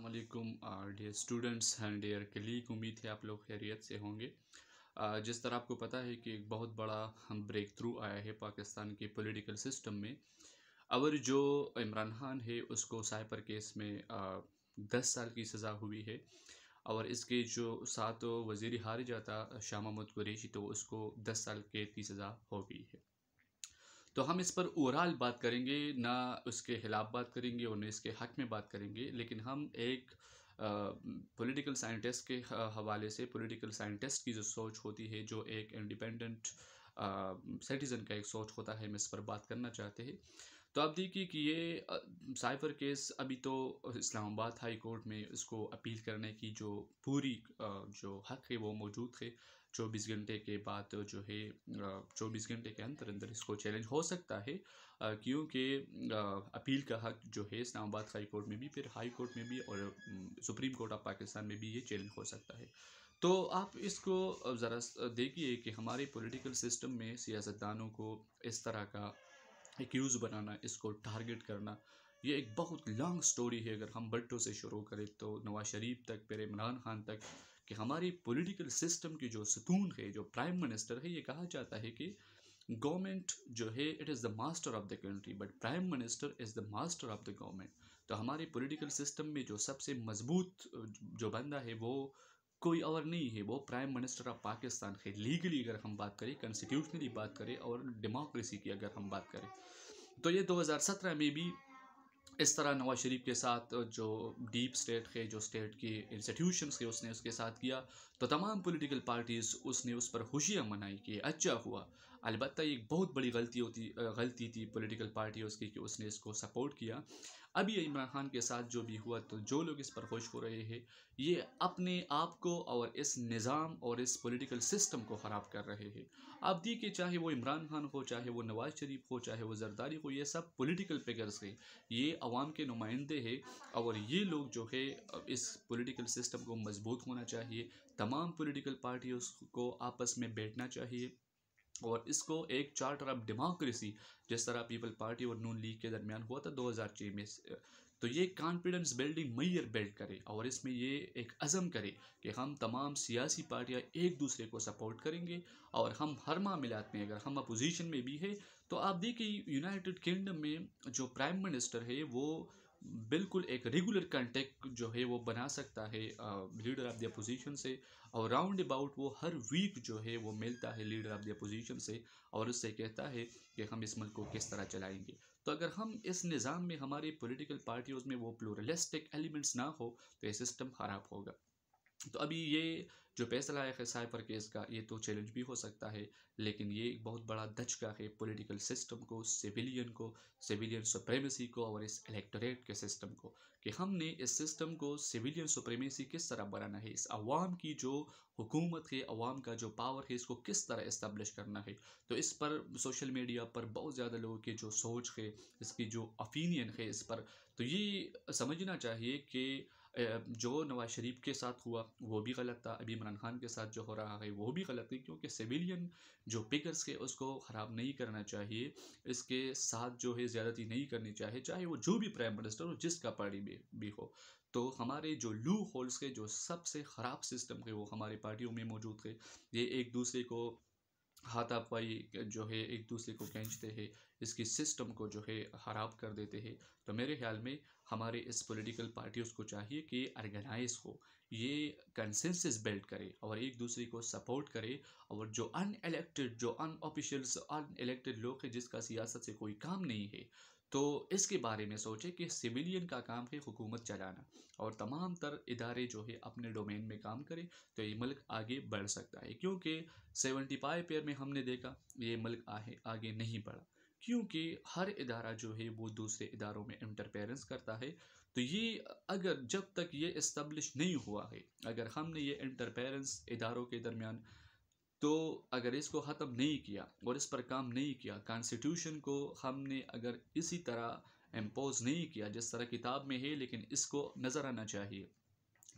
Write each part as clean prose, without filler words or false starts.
अस्सलामुअलैकुम dear students and dear colleague. उम्मीद है आप लोग खैरियत से होंगे। जिस तरह आपको पता है कि एक बहुत बड़ा ब्रेक थ्रू आया है पाकिस्तान के पॉलिटिकल सिस्टम में। और जो इमरान खान है उसको साइपर केस में 10 साल की सज़ा हुई है। और इसके जो साथ वज़ीर खारिजा था शाह महमूद कुरैशी, तो उसको 10 साल कैद की सज़ा हो गई है। तो हम इस पर ओवरऑल बात करेंगे, ना उसके खिलाफ बात करेंगे और न इसके हक में बात करेंगे। लेकिन हम एक पॉलिटिकल साइंटिस्ट के हवाले से, पॉलिटिकल साइंटिस्ट की जो सोच होती है, जो एक इंडिपेंडेंट सिटीज़न का एक सोच होता है, हम इस पर बात करना चाहते हैं। तो आप देखिए कि ये साइफर केस अभी तो इस्लामाबाद हाई कोर्ट में इसको अपील करने की जो पूरी जो हक है वो मौजूद है। 24 घंटे के बाद जो है 24 घंटे के अंदर अंदर इसको चैलेंज हो सकता है, क्योंकि अपील का हक जो है इस्लामाबाद हाई कोर्ट में भी, फिर हाई कोर्ट में भी और सुप्रीम कोर्ट ऑफ पाकिस्तान में भी ये चैलेंज हो सकता है। तो आप इसको ज़रा देखिए कि हमारे पॉलिटिकल सिस्टम में सियासतदानों को इस तरह का एक्यूज़ बनाना, इसको टारगेट करना, ये एक बहुत लॉन्ग स्टोरी है। अगर हम भट्टो से शुरू करें तो नवाज शरीफ तक, फिर इमरान खान तक, कि हमारी पॉलिटिकल सिस्टम की जो सतून है, जो प्राइम मिनिस्टर है, ये कहा जाता है कि गवर्नमेंट जो है it is the master of the country but prime minister is the master of the government. तो हमारे पॉलिटिकल सिस्टम में जो सबसे मजबूत जो बंदा है वो कोई और नहीं है, वो प्राइम मिनिस्टर ऑफ पाकिस्तान है। लीगली अगर हम बात करें, कॉन्स्टिट्यूशनली बात करें और डेमोक्रेसी की अगर हम बात करें, तो ये 2017 में भी इस तरह नवाज शरीफ के साथ जो डीप स्टेट है, जो स्टेट की इंस्टीट्यूशंस है, उसने उसके साथ किया। तो तमाम पॉलिटिकल पार्टीज़ उसने उस पर खुशियाँ मनाई कि अच्छा हुआ। अलबत्ता ये एक बहुत बड़ी गलती थी पॉलिटिकल पार्टी उसकी कि उसने इसको सपोर्ट किया। अभी इमरान खान के साथ जो भी हुआ, तो जो लोग इस पर खुश हो रहे हैं, ये अपने आप को और इस निज़ाम और इस पॉलिटिकल सिस्टम को ख़राब कर रहे हैं। आप देखिए, चाहे वो इमरान खान हो, चाहे वो नवाज शरीफ हो, चाहे वो जरदारी हो, ये सब पॉलिटिकल फिगर्स हैं, ये अवाम के नुमाइंदे हैं। और ये लोग जो है इस पॉलिटिकल सिस्टम को मजबूत होना चाहिए। तमाम पॉलिटिकल पार्टियों को आपस में बैठना चाहिए और इसको एक चार्टर ऑफ डेमोक्रेसी, जिस तरह पीपल पार्टी और नून लीग के दरमियान हुआ था 2006 में, तो ये कॉन्फिडेंस बिल्डिंग मैयर बिल्ड करे और इसमें ये एक अज़म करे कि हम तमाम सियासी पार्टियां एक दूसरे को सपोर्ट करेंगे और हम हर मामलात में, अगर हम अपोजिशन में भी है, तो आप देखिए यूनाइटेड किंगडम में जो प्राइम मिनिस्टर है वो बिल्कुल एक रेगुलर कांटेक्ट जो है वो बना सकता है लीडर ऑफ द अपोजिशन से। और राउंड अबाउट वो हर वीक जो है वो मिलता है लीडर ऑफ द अपोजिशन से और उससे कहता है कि हम इस मुल्क को किस तरह चलाएंगे। तो अगर हम इस निज़ाम में, हमारी पॉलिटिकल पार्टियों में वो प्लूरलिस्टिक एलिमेंट्स ना हो, तो ये सिस्टम ख़राब होगा। तो अभी ये जो फैसला है साइपर केस का, ये तो चैलेंज भी हो सकता है, लेकिन ये एक बहुत बड़ा धचका है पॉलिटिकल सिस्टम को, सिविलियन सुप्रीमेसी को और इस इलेक्टोरेट के सिस्टम को, कि हमने इस सिस्टम को सिविलियन सुप्रीमेसी किस तरह बनाना है, इस अवाम की जो हुकूमत है, अवाम का जो पावर है, इसको किस तरह इस्टेब्लिश करना है। तो इस पर सोशल मीडिया पर बहुत ज़्यादा लोगों की जो सोच है, इसकी जो ओपिनियन है इस पर, तो ये समझना चाहिए कि जो नवाज शरीफ के साथ हुआ वो भी गलत था, अभी इमरान खान के साथ जो हो रहा है वो भी गलत है, क्योंकि सिविलियन जो पिगर्स है उसको ख़राब नहीं करना चाहिए, इसके साथ जो है ज़्यादती नहीं करनी चाहिए, चाहे वो जो भी प्राइम मिनिस्टर हो, जिसका पार्टी में भी हो। तो हमारे जो लू होल्स के जो सबसे ख़राब सिस्टम है वो हमारी पार्टियों में मौजूद है। ये एक दूसरे को हाथापाई जो है, एक दूसरे को खींचते हैं, इसकी सिस्टम को जो है ख़राब कर देते हैं। तो मेरे ख्याल में हमारे इस पॉलिटिकल पार्टियों को चाहिए कि ऑर्गेनाइज हो, ये कंसेंसस बिल्ड करे और एक दूसरे को सपोर्ट करे। और जो अनएलेक्टेड, जो अनऑफिशियल्स, अनएलेक्टेड लोग हैं जिसका सियासत से कोई काम नहीं है, तो इसके बारे में सोचे कि सिविलियन का काम है हुकूमत चलाना और तमाम तर इदारे जो है अपने डोमेन में काम करें, तो ये मुल्क आगे बढ़ सकता है। क्योंकि 75 ईयर में हमने देखा ये मुल्क आगे नहीं बढ़ा, क्योंकि हर इदारा जो है वो दूसरे इदारों में इंटरफेरेंस करता है। तो ये अगर जब तक ये इस्टेब्लिश नहीं हुआ है, अगर हमने ये इंटरफेरेंस इदारों के दरमियान, तो अगर इसको ख़त्म नहीं किया और इस पर काम नहीं किया, कॉन्स्टिट्यूशन को हमने अगर इसी तरह इम्पोज नहीं किया जिस तरह किताब में है, लेकिन इसको नज़र आना चाहिए,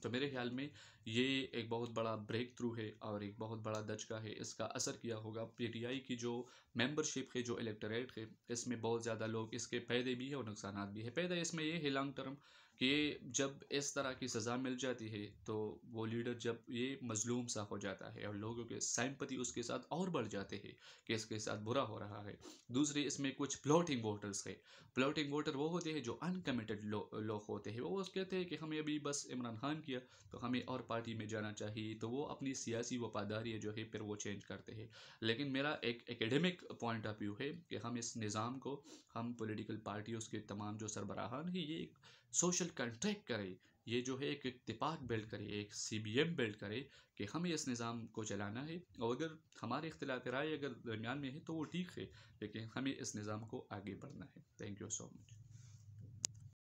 तो मेरे ख्याल में ये एक बहुत बड़ा ब्रेक थ्रू है और एक बहुत बड़ा दचका है। इसका असर किया होगा पीटीआई की जो मेंबरशिप है, जो इलेक्टोरेट है, इसमें बहुत ज़्यादा लोग, इसके फ़ायदे भी है और नुकसान भी है। फ़ायदा इसमें ये है लॉन्ग टर्म कि जब इस तरह की सज़ा मिल जाती है तो वो लीडर जब ये मज़लूम सा हो जाता है और लोगों के सिंपैथी उसके साथ और बढ़ जाते हैं कि इसके साथ बुरा हो रहा है। दूसरी इसमें कुछ फ्लोटिंग वोटर्स है। फ्लोटिंग वोटर वो होते हैं जो अनकमिटेड लोग होते हैं, वो कहते हैं कि हमें अभी बस इमरान खान किया तो हमें और पार्टी में जाना चाहिए, तो वो अपनी सियासी वफादारी जो है फिर वो चेंज करते हैं। लेकिन मेरा एक एकेडमिक पॉइंट ऑफ व्यू है कि हम इस निज़ाम को, हम पॉलिटिकल पार्टियों के तमाम जो सरबराहान है, ये एक सोशल कंट्रैक्ट करे, ये जो है एक इत्तेफाक बिल्ड करे, एक सीबीएम बिल्ड करे कि हमें इस निज़ाम को चलाना है। और अगर हमारे इख्तिलाफ राय अगर दरमियान में है तो वो ठीक है, लेकिन हमें इस निज़ाम को आगे बढ़ना है। Thank you so much.